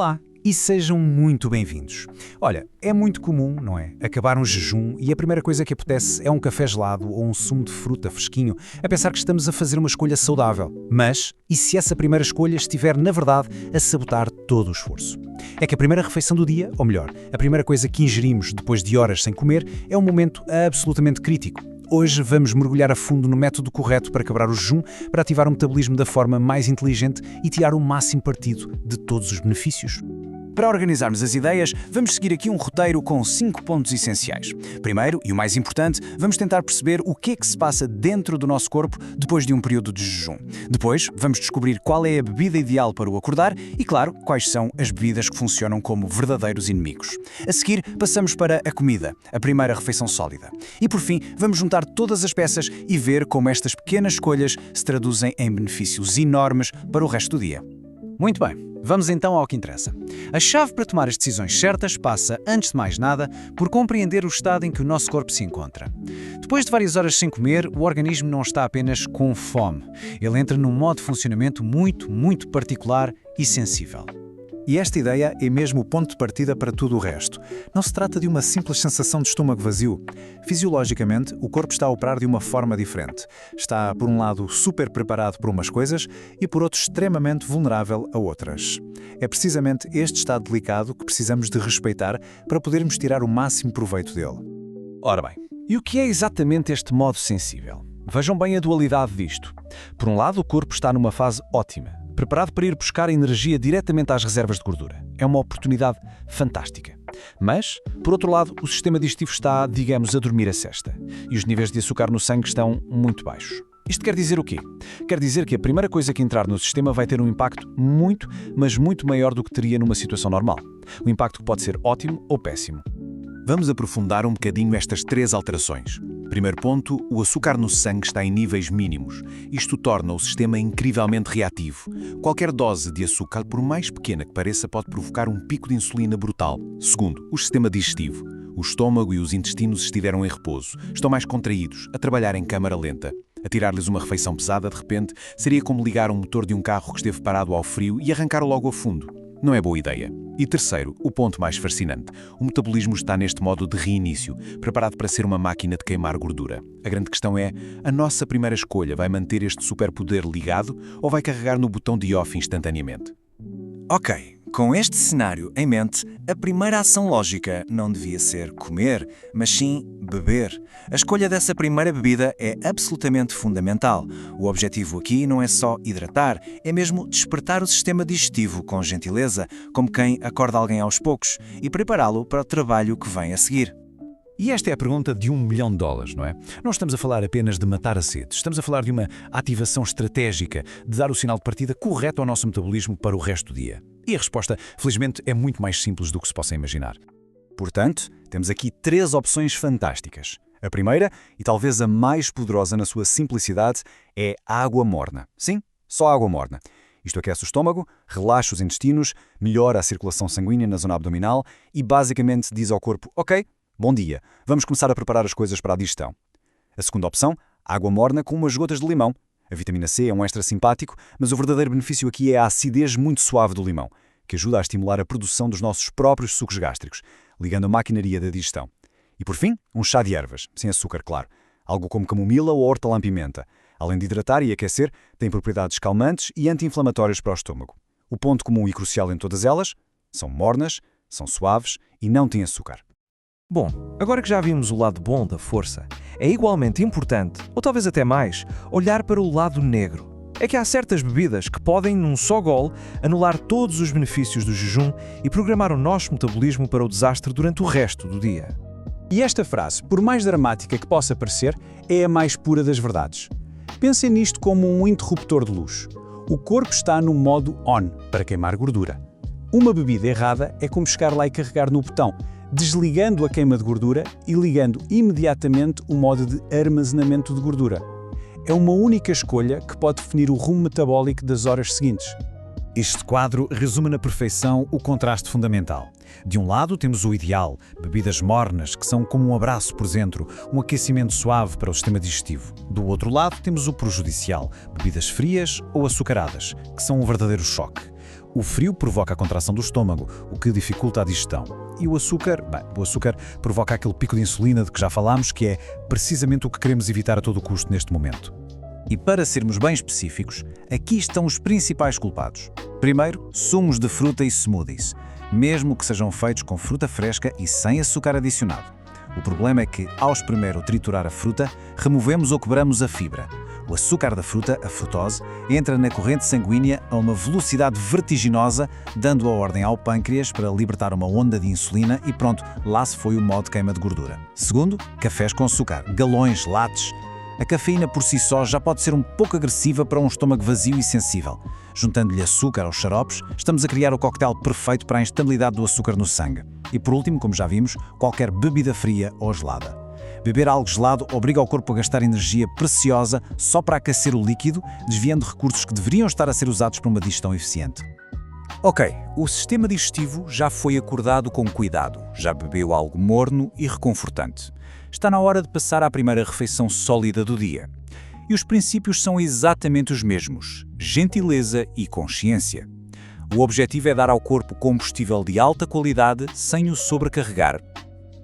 Olá e sejam muito bem-vindos. Olha, é muito comum, não é? Acabar um jejum e a primeira coisa que apetece é um café gelado ou um sumo de fruta fresquinho, a pensar que estamos a fazer uma escolha saudável. Mas, e se essa primeira escolha estiver, na verdade, a sabotar todo o esforço? É que a primeira refeição do dia, ou melhor, a primeira coisa que ingerimos depois de horas sem comer, é um momento absolutamente crítico. Hoje vamos mergulhar a fundo no método correto para quebrar o jejum, para ativar o metabolismo da forma mais inteligente e tirar o máximo partido de todos os benefícios. Para organizarmos as ideias, vamos seguir aqui um roteiro com 5 pontos essenciais. Primeiro, e o mais importante, vamos tentar perceber o que é que se passa dentro do nosso corpo depois de um período de jejum. Depois, vamos descobrir qual é a bebida ideal para o acordar e, claro, quais são as bebidas que funcionam como verdadeiros inimigos. A seguir, passamos para a comida, a primeira refeição sólida. E, por fim, vamos juntar todas as peças e ver como estas pequenas escolhas se traduzem em benefícios enormes para o resto do dia. Muito bem, vamos então ao que interessa. A chave para tomar as decisões certas passa, antes de mais nada, por compreender o estado em que o nosso corpo se encontra. Depois de várias horas sem comer, o organismo não está apenas com fome. Ele entra num modo de funcionamento muito particular e sensível. E esta ideia é mesmo o ponto de partida para tudo o resto. Não se trata de uma simples sensação de estômago vazio. Fisiologicamente, o corpo está a operar de uma forma diferente. Está, por um lado, super preparado para umas coisas e, por outro, extremamente vulnerável a outras. É precisamente este estado delicado que precisamos de respeitar para podermos tirar o máximo proveito dele. Ora bem, e o que é exatamente este modo sensível? Vejam bem a dualidade disto. Por um lado, o corpo está numa fase ótima, preparado para ir buscar energia diretamente às reservas de gordura. É uma oportunidade fantástica. Mas, por outro lado, o sistema digestivo está, digamos, a dormir a sesta. E os níveis de açúcar no sangue estão muito baixos. Isto quer dizer o quê? Quer dizer que a primeira coisa que entrar no sistema vai ter um impacto muito maior do que teria numa situação normal. Um impacto que pode ser ótimo ou péssimo. Vamos aprofundar um bocadinho estas 3 alterações. Primeiro ponto, o açúcar no sangue está em níveis mínimos. Isto torna o sistema incrivelmente reativo. Qualquer dose de açúcar, por mais pequena que pareça, pode provocar um pico de insulina brutal. Segundo, o sistema digestivo. O estômago e os intestinos estiveram em repouso. Estão mais contraídos, a trabalhar em câmara lenta. Atirar-lhes uma refeição pesada, de repente, seria como ligar um motor de um carro que esteve parado ao frio e arrancar logo a fundo. Não é boa ideia. E terceiro, o ponto mais fascinante. O metabolismo está neste modo de reinício, preparado para ser uma máquina de queimar gordura. A grande questão é, a nossa primeira escolha vai manter este superpoder ligado ou vai carregar no botão de off instantaneamente? Ok, com este cenário em mente, a primeira ação lógica não devia ser comer, mas sim beber. A escolha dessa primeira bebida é absolutamente fundamental. O objetivo aqui não é só hidratar, é mesmo despertar o sistema digestivo com gentileza, como quem acorda alguém aos poucos, e prepará-lo para o trabalho que vem a seguir. E esta é a pergunta de $1 milhão, não é? Não estamos a falar apenas de matar a sede, estamos a falar de uma ativação estratégica, de dar o sinal de partida correto ao nosso metabolismo para o resto do dia. E a resposta, felizmente, é muito mais simples do que se possa imaginar. Portanto, temos aqui 3 opções fantásticas. A primeira, e talvez a mais poderosa na sua simplicidade, é a água morna. Sim, só água morna. Isto aquece o estômago, relaxa os intestinos, melhora a circulação sanguínea na zona abdominal e basicamente diz ao corpo, ok, bom dia, vamos começar a preparar as coisas para a digestão. A segunda opção, água morna com umas gotas de limão. A vitamina C é um extra simpático, mas o verdadeiro benefício aqui é a acidez muito suave do limão, que ajuda a estimular a produção dos nossos próprios sucos gástricos, ligando a maquinaria da digestão. E por fim, um chá de ervas, sem açúcar, claro. Algo como camomila ou hortelã-pimenta. Além de hidratar e aquecer, tem propriedades calmantes e anti-inflamatórias para o estômago. O ponto comum e crucial em todas elas, são mornas, são suaves e não têm açúcar. Bom, agora que já vimos o lado bom da força, é igualmente importante, ou talvez até mais, olhar para o lado negro. É que há certas bebidas que podem, num só gole, anular todos os benefícios do jejum e programar o nosso metabolismo para o desastre durante o resto do dia. E esta frase, por mais dramática que possa parecer, é a mais pura das verdades. Pensem nisto como um interruptor de luz. O corpo está no modo on, para queimar gordura. Uma bebida errada é como chegar lá e carregar no botão, desligando a queima de gordura e ligando imediatamente o modo de armazenamento de gordura. É uma única escolha que pode definir o rumo metabólico das horas seguintes. Este quadro resume na perfeição o contraste fundamental. De um lado temos o ideal, bebidas mornas, que são como um abraço por dentro, um aquecimento suave para o sistema digestivo. Do outro lado temos o prejudicial, bebidas frias ou açucaradas, que são um verdadeiro choque. O frio provoca a contração do estômago, o que dificulta a digestão. E o açúcar, o açúcar provoca aquele pico de insulina de que já falámos, que é precisamente o que queremos evitar a todo custo neste momento. E para sermos bem específicos, aqui estão os principais culpados. Primeiro, sumos de fruta e smoothies, mesmo que sejam feitos com fruta fresca e sem açúcar adicionado. O problema é que, ao espremer ou triturar a fruta, removemos ou quebramos a fibra. O açúcar da fruta, a frutose, entra na corrente sanguínea a uma velocidade vertiginosa, dando a ordem ao pâncreas para libertar uma onda de insulina e pronto, lá se foi o modo de queima de gordura. Segundo, cafés com açúcar, galões, lattes. A cafeína por si só já pode ser um pouco agressiva para um estômago vazio e sensível. Juntando-lhe açúcar aos xaropes, estamos a criar o coquetel perfeito para a instabilidade do açúcar no sangue. E por último, como já vimos, qualquer bebida fria ou gelada. Beber algo gelado obriga o corpo a gastar energia preciosa só para aquecer o líquido, desviando recursos que deveriam estar a ser usados para uma digestão eficiente. Ok, o sistema digestivo já foi acordado com cuidado, já bebeu algo morno e reconfortante. Está na hora de passar à primeira refeição sólida do dia. E os princípios são exatamente os mesmos: gentileza e consciência. O objetivo é dar ao corpo combustível de alta qualidade sem o sobrecarregar.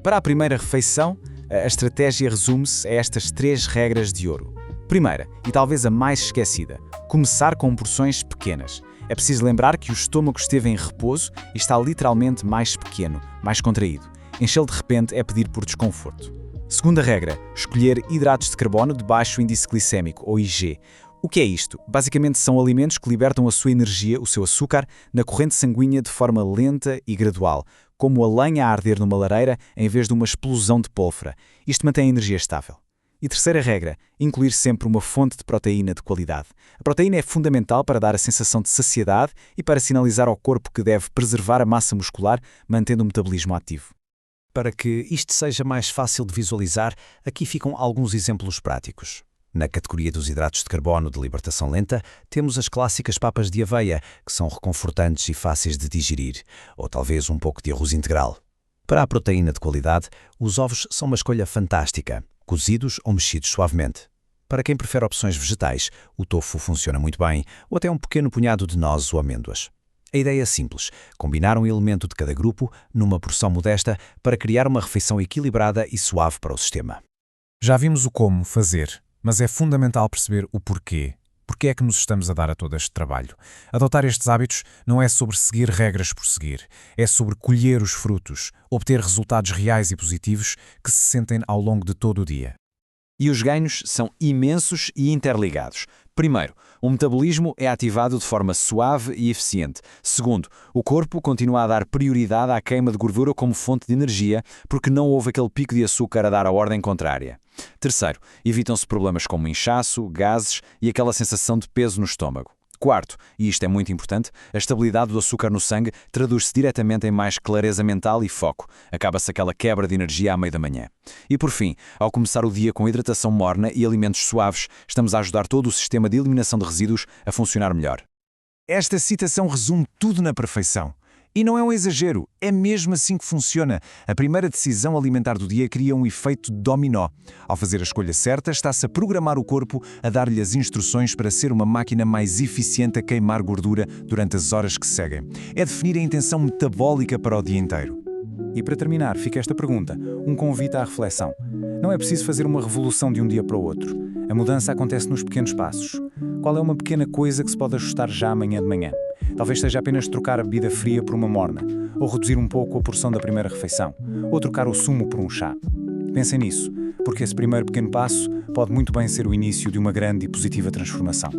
Para a primeira refeição, a estratégia resume-se a estas 3 regras de ouro. Primeira, e talvez a mais esquecida, começar com porções pequenas. É preciso lembrar que o estômago esteve em repouso e está literalmente mais pequeno, mais contraído. Enchê-lo de repente é pedir por desconforto. Segunda regra, escolher hidratos de carbono de baixo índice glicémico, ou IG. O que é isto? Basicamente são alimentos que libertam a sua energia, o seu açúcar, na corrente sanguínea de forma lenta e gradual, como a lenha a arder numa lareira em vez de uma explosão de pólvora. Isto mantém a energia estável. E terceira regra, incluir sempre uma fonte de proteína de qualidade. A proteína é fundamental para dar a sensação de saciedade e para sinalizar ao corpo que deve preservar a massa muscular, mantendo o metabolismo ativo. Para que isto seja mais fácil de visualizar, aqui ficam alguns exemplos práticos. Na categoria dos hidratos de carbono de libertação lenta, temos as clássicas papas de aveia, que são reconfortantes e fáceis de digerir, ou talvez um pouco de arroz integral. Para a proteína de qualidade, os ovos são uma escolha fantástica, cozidos ou mexidos suavemente. Para quem prefere opções vegetais, o tofu funciona muito bem, ou até um pequeno punhado de nozes ou amêndoas. A ideia é simples, combinar um elemento de cada grupo, numa porção modesta, para criar uma refeição equilibrada e suave para o sistema. Já vimos o como fazer, mas é fundamental perceber o porquê. Porquê é que nos estamos a dar a todo este trabalho? Adotar estes hábitos não é sobre seguir regras por seguir, é sobre colher os frutos, obter resultados reais e positivos que se sentem ao longo de todo o dia. E os ganhos são imensos e interligados. Primeiro, o metabolismo é ativado de forma suave e eficiente. Segundo, o corpo continua a dar prioridade à queima de gordura como fonte de energia, porque não houve aquele pico de açúcar a dar a ordem contrária. Terceiro, evitam-se problemas como inchaço, gases e aquela sensação de peso no estômago. Quarto, e isto é muito importante, a estabilidade do açúcar no sangue traduz-se diretamente em mais clareza mental e foco. Acaba-se aquela quebra de energia à meia da manhã. E por fim, ao começar o dia com hidratação morna e alimentos suaves, estamos a ajudar todo o sistema de eliminação de resíduos a funcionar melhor. Esta citação resume tudo na perfeição. E não é um exagero, é mesmo assim que funciona. A primeira decisão alimentar do dia cria um efeito dominó. Ao fazer a escolha certa, está-se a programar o corpo a dar-lhe as instruções para ser uma máquina mais eficiente a queimar gordura durante as horas que seguem. É definir a intenção metabólica para o dia inteiro. E para terminar, fica esta pergunta, um convite à reflexão. Não é preciso fazer uma revolução de um dia para o outro. A mudança acontece nos pequenos passos. Qual é uma pequena coisa que se pode ajustar já amanhã de manhã? Talvez seja apenas trocar a bebida fria por uma morna, ou reduzir um pouco a porção da primeira refeição, ou trocar o sumo por um chá. Pensem nisso, porque esse primeiro pequeno passo pode muito bem ser o início de uma grande e positiva transformação.